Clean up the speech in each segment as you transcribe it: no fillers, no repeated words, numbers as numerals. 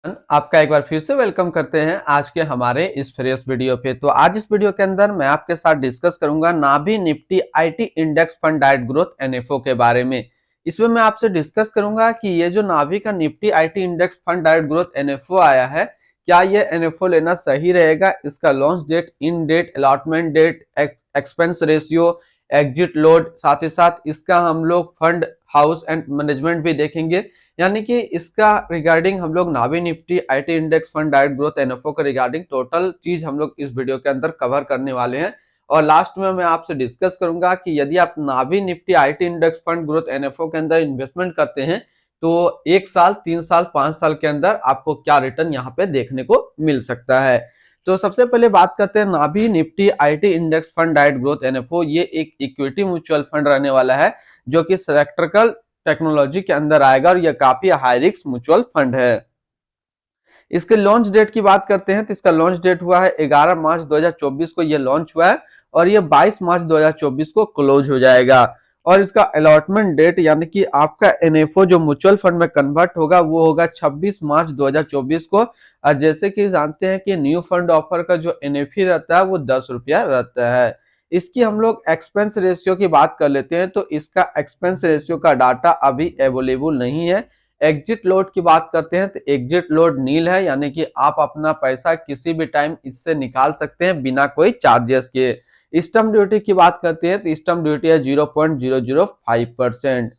आपका एक बार फिर से वेलकम करते हैं आज के हमारे इस फ्रेश वीडियो पे। तो आज इस वीडियो के अंदर मैं आपके साथ डिस्कस करूंगा Navi Nifty IT index fund डाइट ग्रोथ एनएफओ के बारे में। इसमें मैं आपसे डिस्कस करूंगा कि ये जो नाभी का निफ्टी आईटी इंडेक्स फंड डाइट ग्रोथ एनएफओ आया है, क्या ये एनएफओ लेना सही रहेगा? इसका launch date, end date, allotment date, expense ratio, exit load, साथ ही साथ इसका हम लोग फंड हाउस एंड मैनेजमेंट भी देखेंगे। यानी कि इसका रिगार्डिंग हम लोग Navi Nifty IT index fund डाइट ग्रोथ एनएफओ के रिगार्डिंग टोटल चीज हम लोग इस वीडियो के अंदर कवर करने वाले हैं। और लास्ट में मैं आपसे डिस्कस करूंगा कि यदि आप Navi Nifty IT index fund growth NFO के अंदर इन्वेस्टमेंट करते हैं तो 1 साल, 3 साल, 5 साल के अंदर आपको क्या रिटर्न यहाँ पे देखने को मिल सकता है। तो सबसे पहले बात करते हैं Navi Nifty IT index fund डाइट ग्रोथ एनएफओ। ये एक इक्विटी म्यूचुअल फंड रहने वाला है जो कि सेक्टरल टेक्नोलॉजी के अंदर आएगा और यह काफी हाई रिस्क म्यूचुअल फंड है। इसके लॉन्च डेट की बात करते हैं तो इसका लॉन्च डेट हुआ है 11 मार्च 2024 को ये लॉन्च हुआ है और ये 22 मार्च 2024 को क्लोज हो जाएगा। और इसका अलॉटमेंट डेट यानी कि आपका एनएफओ जो म्यूचुअल फंड में कन्वर्ट होगा वो होगा 26 मार्च 2024 को। और जैसे कि जानते हैं कि न्यू फंड ऑफर का जो एनएफई रहता है वो 10 रुपया रहता है। इसकी हम लोग एक्सपेंस रेशियो की बात कर लेते हैं तो इसका एक्सपेंस रेशियो का डाटा अभी अवेलेबल नहीं है। एग्जिट लोड की बात करते हैं तो एग्जिट लोड नील है, यानी कि आप अपना पैसा किसी भी टाइम इससे निकाल सकते हैं बिना कोई चार्जेस के। स्टम्प ड्यूटी की बात करते हैं तो स्टम्प ड्यूटी है 0.005%।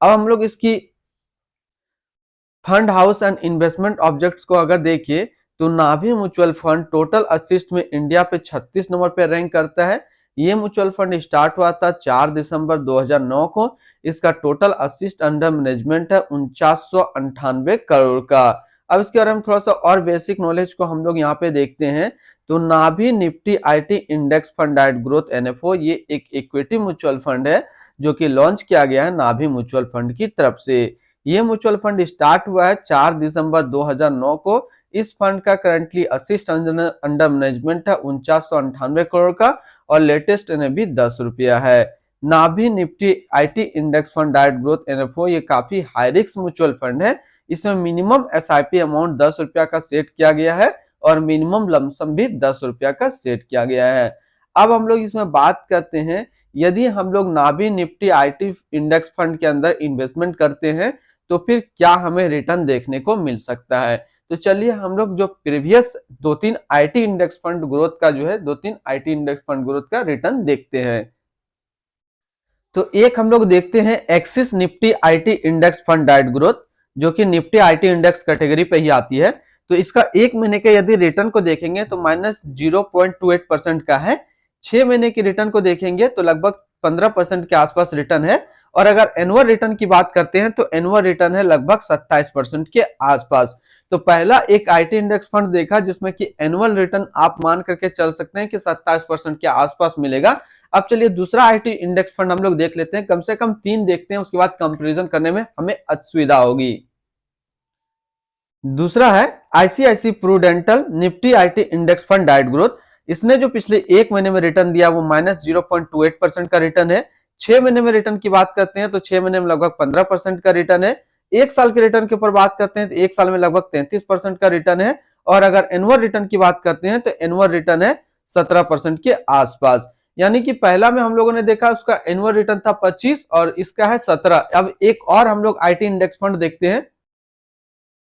अब हम लोग इसकी fund house and investment objects को अगर देखिए तो नाभी म्यूचुअल फंड टोटल असिस्ट में इंडिया पे 36 नंबर पे रैंक करता है। ये म्यूचुअल फंड स्टार्ट हुआ था 4 दिसंबर 2009 को। इसका टोटल असिस्ट अंडर मैनेजमेंट है 4998 करोड़ का। अब इसके बारे में थोड़ा सा और बेसिक नॉलेज को हम लोग यहाँ पे देखते हैं तो Navi Nifty IT index fund डाइट ग्रोथ एनएफओ ये एक इक्विटी म्यूचुअल फंड है जो कि लॉन्च किया गया है नाभी म्यूचुअल फंड की तरफ से। ये म्यूचुअल फंड स्टार्ट हुआ है 4 दिसंबर 2009 को। इस फंड का करंटली असिस्ट अंडर मैनेजमेंट है 4998 करोड़ का और लेटेस्ट एनएवी 10 रुपया है। Navi Nifty IT index fund डाइट ग्रोथ एनएफओ ये काफी हाई रिस्क म्यूचुअल फंड है। इसमें मिनिमम एसआईपी अमाउंट 10 रुपया का सेट किया गया है और मिनिमम लमसम भी 10 रुपया का सेट किया गया है। अब हम लोग इसमें बात करते हैं यदि हम लोग Navi Nifty IT index fund के अंदर इन्वेस्टमेंट करते हैं तो फिर क्या हमें रिटर्न देखने को मिल सकता है। तो चलिए हम लोग जो previous 2-3 IT index fund growth का जो है 2-3 आईटी इंडेक्स फंड ग्रोथ का रिटर्न देखते हैं। तो एक हम लोग देखते हैं axis Nifty IT index fund डाइट ग्रोथ जो कि निफ्टी आईटी इंडेक्स कैटेगरी पे ही आती है। तो इसका 1 महीने के यदि रिटर्न को देखेंगे तो -0.28% का है। 6 महीने की रिटर्न को देखेंगे तो लगभग 15% के आसपास रिटर्न है। और अगर एनुअल रिटर्न की बात करते हैं तो एनुअल रिटर्न है लगभग 27% के आसपास। तो पहला एक आईटी इंडेक्स फंड देखा जिसमें कि एनुअल रिटर्न आप मान करके चल सकते हैं कि 27% के आसपास मिलेगा। अब चलिए दूसरा आईटी इंडेक्स फंड हम लोग देख लेते हैं, कम से कम 3 देखते हैं, उसके बाद कंपैरिजन करने में हमें असुविधा होगी। दूसरा है ICICI Prudential Nifty IT index fund डाइट ग्रोथ। इसने जो पिछले 1 महीने में रिटर्न दिया वो -0.28% का रिटर्न है। 6 महीने में रिटर्न की बात करते हैं तो 6 महीने में लगभग 15% का रिटर्न है। 1 साल के रिटर्न के ऊपर बात करते हैं तो 1 साल में लगभग 33% का रिटर्न है। और अगर एनुअल रिटर्न की बात करते हैं तो एनुअल रिटर्न है 17% के आसपास। यानी कि पहला में हम लोगों ने देखा उसका एनुअल रिटर्न था 25 और इसका है 17। अब एक और हम लोग आईटी इंडेक्स फंड देखते हैं।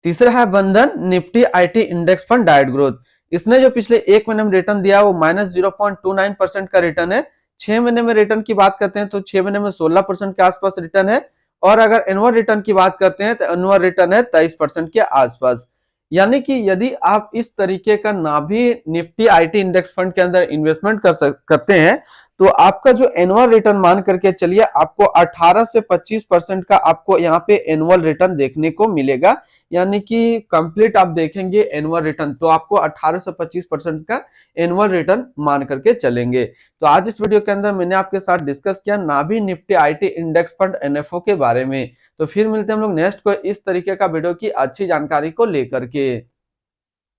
तीसरा है बंधन निफ्टी आईटी इंडेक्स फंड डाइट ग्रोथ। इसने जो पिछले 1 महीने में रिटर्न दिया वो -0.29% का रिटर्न है। 6 महीने में रिटर्न की बात करते हैं तो 6 महीने में 16% के आसपास रिटर्न है। और अगर एनुअल रिटर्न की बात करते हैं तो एनुअल रिटर्न है 23% के आसपास। यानी कि यदि आप इस तरीके का नाभी निफ्टी आईटी इंडेक्स फंड के अंदर इन्वेस्टमेंट करते हैं तो आपका जो एनुअल रिटर्न मान करके चलिए आपको 18 से 25% का आपको यहाँ पे एनुअल रिटर्न देखने को मिलेगा। यानी कि कंप्लीट आप देखेंगे एनुअल रिटर्न तो आपको 18 से 25% का एनुअल रिटर्न मान करके चलेंगे। तो आज इस वीडियो के अंदर मैंने आपके साथ डिस्कस किया Navi Nifty IT index fund NFO के बारे में। तो फिर मिलते हैं हम लोग नेक्स्ट को इस तरीके का वीडियो की अच्छी जानकारी को लेकर के।